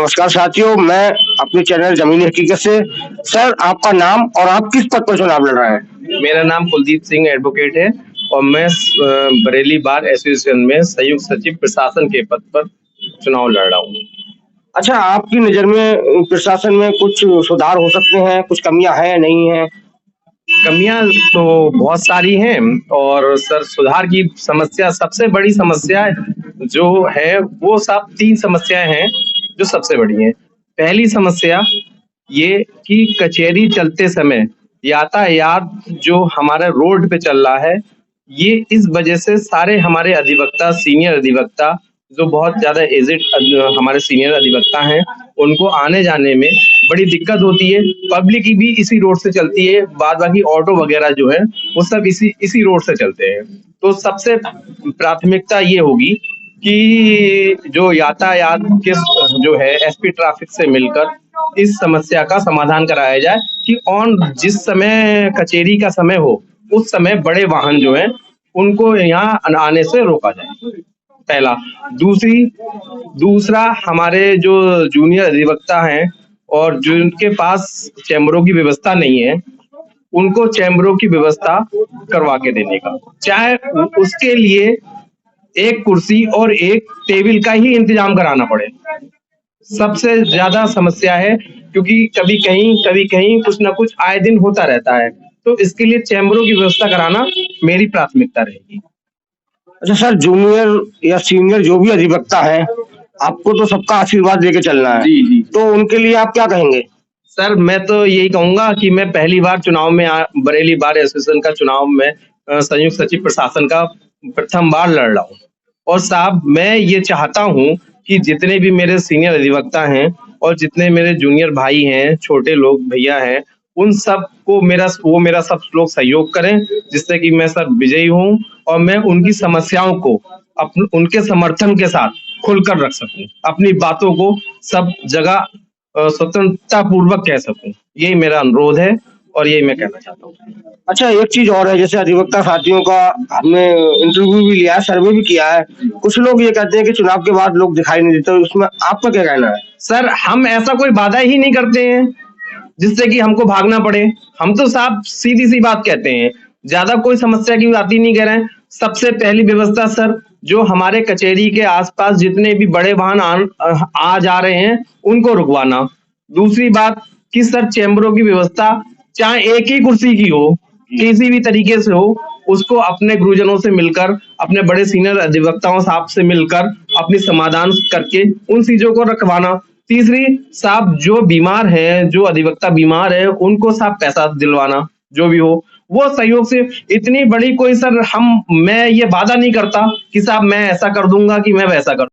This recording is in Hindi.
नमस्कार साथियों, मैं अपने चैनल ज़मीनी हकीकत से। सर, आपका नाम और आप किस पद पर चुनाव लड़ रहे हैं? मेरा नाम कुलदीप सिंह एडवोकेट है और मैं बरेली बार एसोसिएशन में संयुक्त सचिव प्रशासन के पद पर चुनाव लड़ रहा हूँ। अच्छा, आपकी नज़र में प्रशासन में कुछ सुधार हो सकते हैं, कुछ कमियां हैं या नहीं हैं? कमियां तो बहुत सारी हैं और सर सुधार की समस्या, सबसे बड़ी समस्या जो है वो सब 3 समस्याएं हैं जो सबसे बड़ी हैं। पहली समस्या ये कि कचहरी चलते समय यातायात जो हमारा रोड पे चल रहा है, ये इस वजह से सारे हमारे अधिवक्ता, सीनियर अधिवक्ता जो बहुत ज़्यादा एजेड हमारे सीनियर अधिवक्ता हैं, उनको आने-जाने में बड़ी दिक्कत होती है। पब्लिक भी इसी रोड से चलती है, बाद बाकी ऑटो वगैरह जो है वो सब इसी रोड से चलते हैं। तो सबसे प्राथमिकता ये होगी कि जो यातायात के जो है एसपी ट्रैफिक से मिलकर इस समस्या का समाधान कराया जाए कि जिस समय कचहरी का समय हो उस समय बड़े वाहन जो हैं उनको यहाँ आने से रोका जाए, पहला। दूसरा हमारे जो जूनियर अधिवक्ता हैं और जिनके पास चैम्बरों की व्यवस्था नहीं है, उनको चैम्बरों की व्यवस्था करवा के देने का, चाहे उसके लिए एक कुर्सी और एक टेबल का ही इंतजाम कराना पड़े। सबसे ज्यादा समस्या है क्योंकि कभी कहीं कुछ ना कुछ आए दिन होता रहता है, तो इसके लिए चैम्बरों की व्यवस्था कराना मेरी प्राथमिकता रहेगी। अच्छा सर, जूनियर या सीनियर जो भी अधिवक्ता है, आपको तो सबका आशीर्वाद लेके चलना है। जी जी। तो उनके लिए आप क्या कहेंगे? सर मैं तो यही कहूंगा कि मैं पहली बार चुनाव में बरेली बार एसोसिएशन का चुनाव में संयुक्त सचिव प्रशासन का प्रथम बार लड़ रहा हूँ और साहब मैं ये चाहता हूँ कि जितने भी मेरे सीनियर अधिवक्ता हैं और जितने मेरे जूनियर भाई हैं, छोटे लोग भैया हैं, उन सब को मेरा सब लोग सहयोग करें जिससे कि मैं सर विजयी हूँ और मैं उनकी समस्याओं को उनके समर्थन के साथ खुलकर रख सकूं, अपनी बातों को सब जगह स्वतंत्रता पूर्वक कह सकूं। यही मेरा अनुरोध है और यही मैं कहना चाहता हूँ। अच्छा, एक चीज और है, जैसे अधिवक्ता साथियों का हमने इंटरव्यू भी लिया है, सर्वे भी किया है। कुछ लोग ये कहते हैं कि चुनाव के बाद लोग दिखाई नहीं देते, उसमें आपका क्या कहना है? सर हम ऐसा कोई वादा ही नहीं करते हैं जिससे कि हमको भागना पड़े। हम तो साफ सीधी सी बात कहते हैं, ज्यादा कोई समस्या की बात ही नहीं कह रहे हैं। सबसे पहली व्यवस्था सर, जो हमारे कचहरी के आसपास जितने भी बड़े वाहन आ जा रहे हैं उनको रुकवाना। दूसरी बात कि सर चैम्बरों की व्यवस्था चाहे एक ही कुर्सी की हो, किसी भी तरीके से हो, उसको अपने गुरुजनों से मिलकर, अपने बड़े सीनियर अधिवक्ताओं साहब से मिलकर अपनी समाधान करके उन चीजों को रखवाना। तीसरी साहब जो बीमार है, जो अधिवक्ता बीमार है, उनको साहब पैसा दिलवाना, जो भी हो वो सहयोग से। इतनी बड़ी कोई सर मैं ये वादा नहीं करता कि साहब मैं ऐसा कर दूंगा कि मैं वैसा कर